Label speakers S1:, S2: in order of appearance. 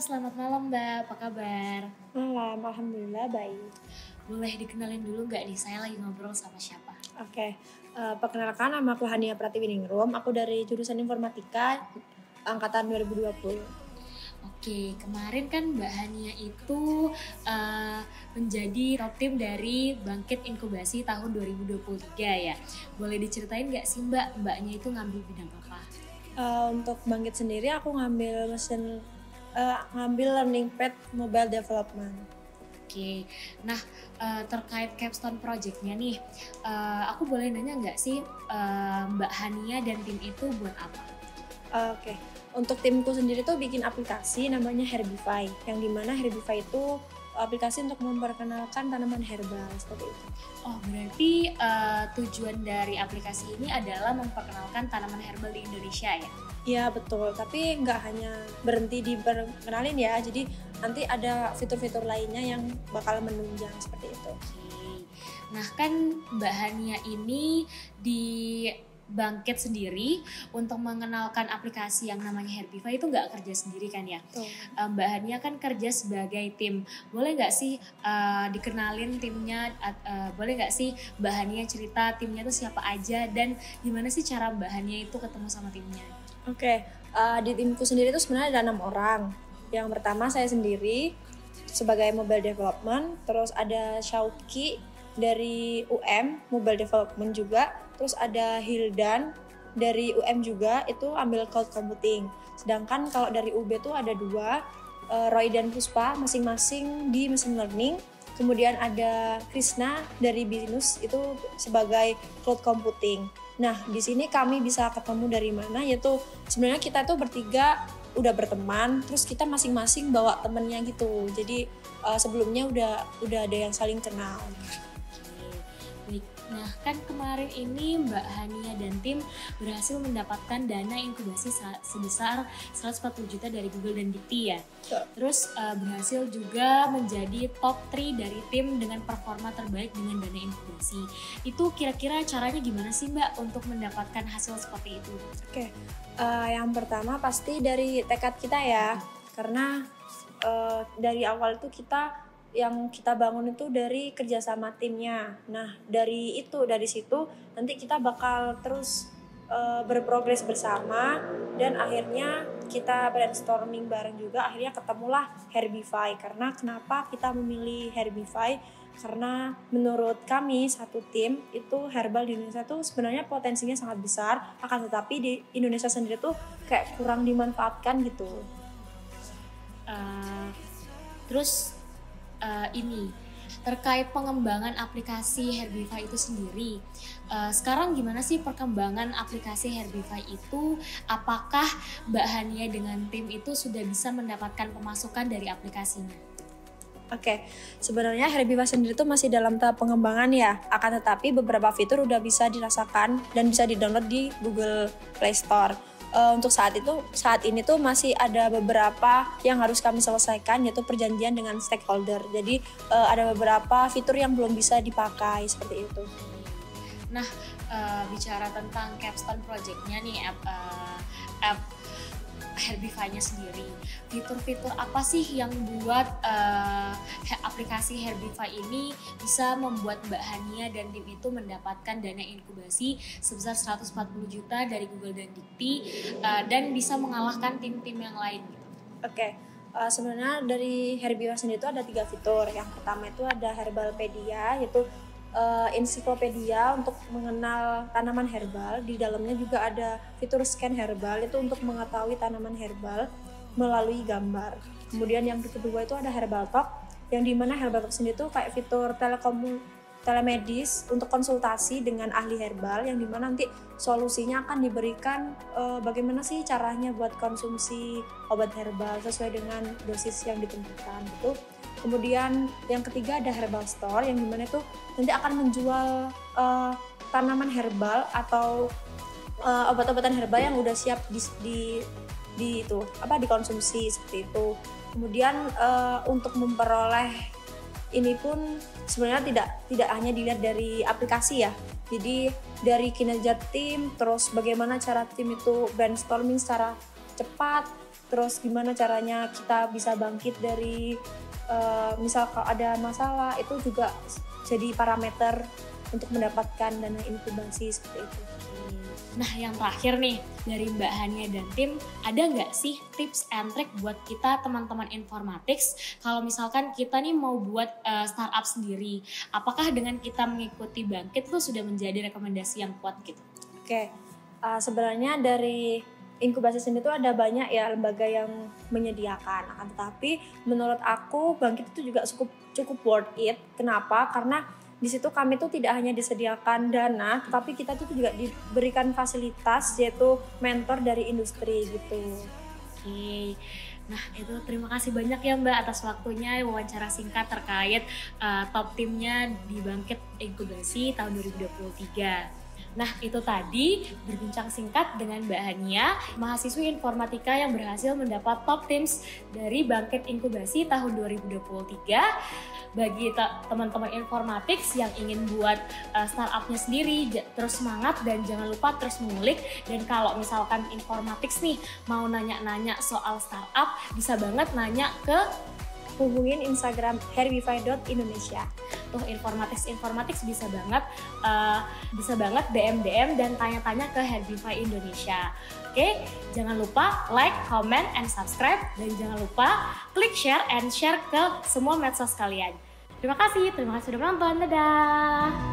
S1: selamat malam Mbak, apa kabar?
S2: Malam, alhamdulillah baik.
S1: Boleh dikenalin dulu nggak nih, saya lagi ngobrol sama siapa?
S2: Oke, perkenalkan nama aku Hania Pratiwiningrum, aku dari jurusan Informatika angkatan 2020.
S1: Oke, kemarin kan Mbak Hania itu menjadi top tim dari Bangkit Inkubasi tahun 2023 ya. Boleh diceritain nggak sih Mbaknya itu ngambil bidang apa?
S2: Untuk Bangkit sendiri aku ngambil learning path mobile development.
S1: Oke, nah terkait capstone projectnya nih, aku boleh nanya nggak sih Mbak Hania dan tim itu buat apa?
S2: Oke, untuk timku sendiri tuh bikin aplikasi namanya Herbify, yang dimana Herbify itu aplikasi untuk memperkenalkan tanaman herbal seperti itu.
S1: Oh, berarti tujuan dari aplikasi ini adalah memperkenalkan tanaman herbal di Indonesia ya?
S2: Iya betul, tapi nggak hanya berhenti di perkenalin ya, jadi nanti ada fitur-fitur lainnya yang bakal menunjang seperti itu.
S1: Oke. Nah kan Mbak Hania ini di Bangkit sendiri untuk mengenalkan aplikasi yang namanya Herbify itu nggak kerja sendiri kan ya? Mbak Hania kan kerja sebagai tim. Boleh nggak sih dikenalin timnya? Boleh nggak sih Mbak Hania cerita timnya itu siapa aja dan gimana sih cara Mbak Hania itu ketemu sama timnya?
S2: Oke, di timku sendiri itu sebenarnya ada 6 orang. Yang pertama saya sendiri sebagai mobile development, terus ada Syauki dari Mobile Development juga, terus ada Hildan dari juga, itu ambil cloud computing. Sedangkan kalau dari UB tuh ada 2, Roy dan Puspa masing-masing di machine learning. Kemudian ada Krishna dari Binus itu sebagai cloud computing. Nah, di sini kami bisa ketemu dari mana, yaitu sebenarnya kita tuh bertiga udah berteman, terus kita masing-masing bawa temennya gitu. Jadi sebelumnya udah ada yang saling kenal.
S1: Baik, nah kan kemarin ini Mbak Hania dan tim berhasil mendapatkan dana inkubasi sebesar 140 juta dari Google dan Dikti ya. Terus berhasil juga menjadi top 3 dari tim dengan performa terbaik dengan dana inkubasi. Itu kira-kira caranya gimana sih Mbak untuk mendapatkan hasil seperti itu?
S2: Oke, yang pertama pasti dari tekad kita ya, karena dari awal itu yang kita bangun itu dari kerjasama timnya. Nah dari situ nanti kita bakal terus berprogres bersama, dan akhirnya kita brainstorming bareng juga, akhirnya ketemulah Herbify. Karena kenapa kita memilih Herbify? Karena menurut kami satu tim itu herbal di Indonesia tuh sebenarnya potensinya sangat besar, akan tetapi di Indonesia sendiri tuh kayak kurang dimanfaatkan gitu.
S1: Terus ini terkait pengembangan aplikasi Herbify itu sendiri, sekarang gimana sih perkembangan aplikasi Herbify itu? Apakah Mbak Hania dengan tim itu sudah bisa mendapatkan pemasukan dari aplikasinya?
S2: Oke, sebenarnya Herbify sendiri itu masih dalam tahap pengembangan ya, akan tetapi beberapa fitur udah bisa dirasakan dan bisa di-download di Google Play Store. Untuk saat ini tuh masih ada beberapa yang harus kami selesaikan, yaitu perjanjian dengan stakeholder. Jadi ada beberapa fitur yang belum bisa dipakai seperti itu.
S1: Nah, bicara tentang capstone project-nya nih, app Herbify-nya sendiri, fitur-fitur apa sih yang buat aplikasi Herbify ini bisa membuat Mbak Hania dan tim itu mendapatkan dana inkubasi sebesar 140 juta dari Google dan Dikti dan bisa mengalahkan tim-tim yang lain gitu?
S2: Oke, sebenarnya dari Herbify sendiri itu ada 3 fitur. Yang pertama itu ada Herbalpedia, yaitu ensiklopedia untuk mengenal tanaman herbal. Di dalamnya juga ada fitur scan herbal, itu untuk mengetahui tanaman herbal melalui gambar. Kemudian yang kedua itu ada Herbal Talk, yang dimana Herbal Talk sendiri itu kayak fitur telemedis untuk konsultasi dengan ahli herbal, yang dimana nanti solusinya akan diberikan bagaimana sih caranya buat konsumsi obat herbal sesuai dengan dosis yang ditentukan gitu. Kemudian yang ketiga ada Herbal Store, yang dimana itu nanti akan menjual tanaman herbal atau obat-obatan herbal yang udah siap dikonsumsi seperti itu. Kemudian untuk memperoleh ini pun sebenarnya tidak hanya dilihat dari aplikasi ya. Jadi dari kinerja tim, terus bagaimana cara tim itu brainstorming secara cepat, terus gimana caranya kita bisa bangkit dari misal kalau ada masalah, itu juga jadi parameter untuk mendapatkan dana inkubasi seperti itu.
S1: Nah yang terakhir nih dari Mbak Hania dan tim, ada nggak sih tips and trick buat kita teman-teman informatics kalau misalkan kita nih mau buat startup sendiri, apakah dengan kita mengikuti Bangkit itu sudah menjadi rekomendasi yang kuat gitu?
S2: Oke, sebenarnya dari inkubasi sendiri itu ada banyak ya lembaga yang menyediakan, akan tetapi menurut aku Bangkit itu juga cukup worth it. Kenapa? Karena di situ kami tuh tidak hanya disediakan dana, tapi kita tuh juga diberikan fasilitas yaitu mentor dari industri gitu.
S1: Oke. Nah itu terima kasih banyak ya Mbak atas waktunya wawancara singkat terkait top timnya di Bangkit Inkubasi tahun 2023. Nah itu tadi berbincang singkat dengan Mbak Hania, mahasiswi informatika yang berhasil mendapat top teams dari Bangkit Inkubasi tahun 2023. Bagi teman-teman informatics yang ingin buat startupnya sendiri, terus semangat dan jangan lupa terus mengulik. Dan kalau misalkan informatics nih mau nanya-nanya soal startup, bisa banget nanya ke
S2: hubungin Instagram herbify.indonesia.
S1: Tuh informatics bisa banget DM dan tanya-tanya ke Herbify Indonesia. Oke, jangan lupa like, comment, and subscribe, dan jangan lupa klik share and share ke semua medsos kalian. Terima kasih sudah menonton. Dadah.